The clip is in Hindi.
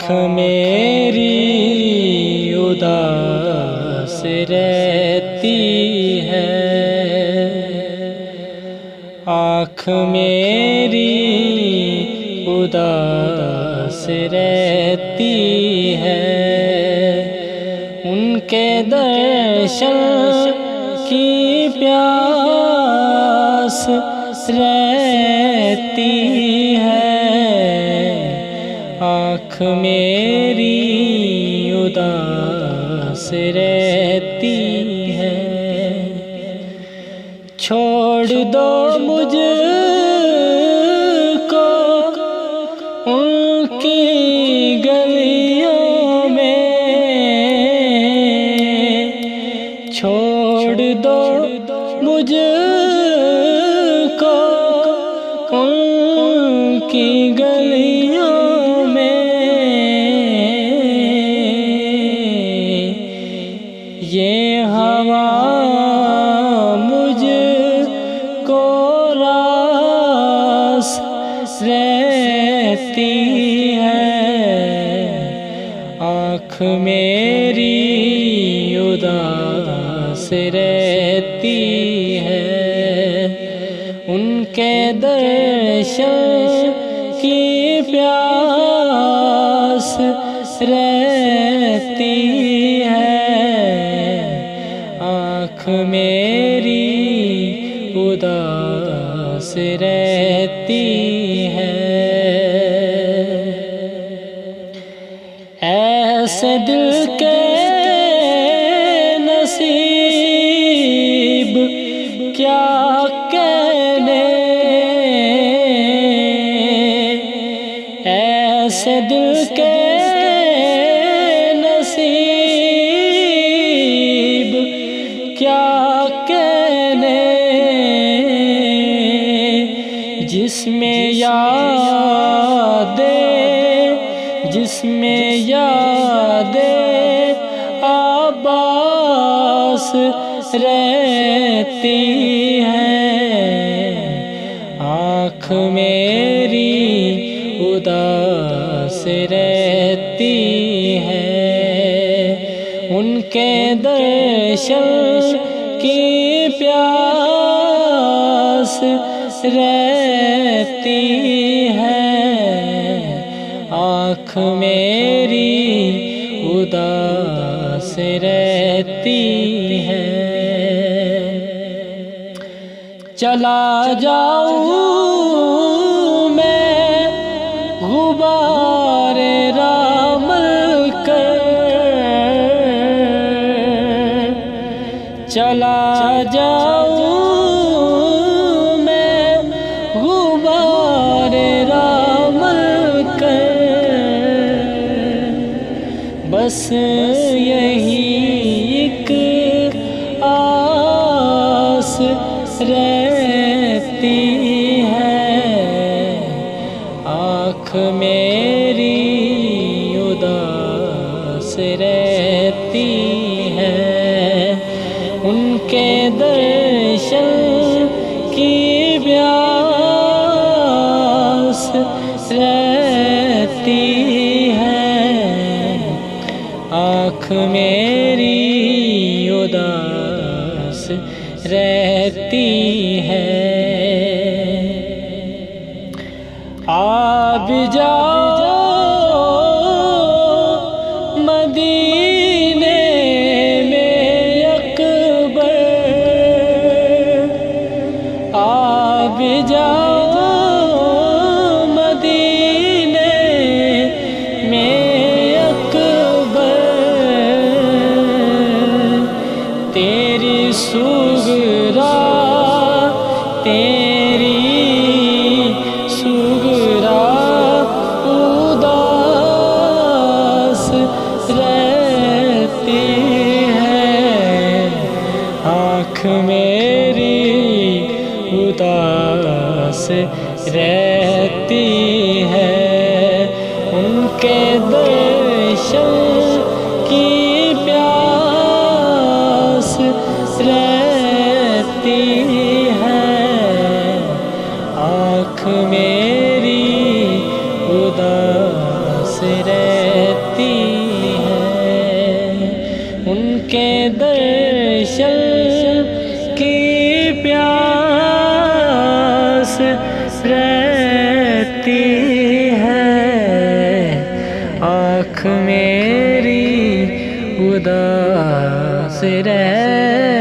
मेरी उदास रहती है, आँख मेरी उदास रहती है। उनके दर्शन की प्यास रहती है, आँख मेरी उदास रहती है। छोड़ दो मुझको उनकी गलियों में, छोड़ दो मुझको उनकी गलियों में। ये हवा मुझको रास रहती है, आँख मेरी उदास रहती है। उनके दर्शन की प्यास रहती है, आँख मेरी उदास रहती है। ऐसे दिल के नसीब क्या कहने, ऐसे दिल के नसीब क्या कहने, जिसमें यादें आबास रहती हैं, आँख मेरी उदास रहती है। उनके दर्शन की प्यास रहती है, आँख मेरी उदास रहती है। चला जाऊं मैं गुबारे रामल कर, चला जाऊं मैं गुबारे रामल कर, बस यही एक आस रहती है, आँख मेरी उदास रहती है। उनके दर्शन की प्यास रहती है, आँख मेरी उदास रहती है। आप जाओ मदीने में अकबर, आप जाओ मदीने में अकबर, तेरी सुगरा उदास रहती है, आँख मेरी उदास रहती है। उनके दर्शन की प्यास रहती है, आँख मेरी उदास रहती उदास रहती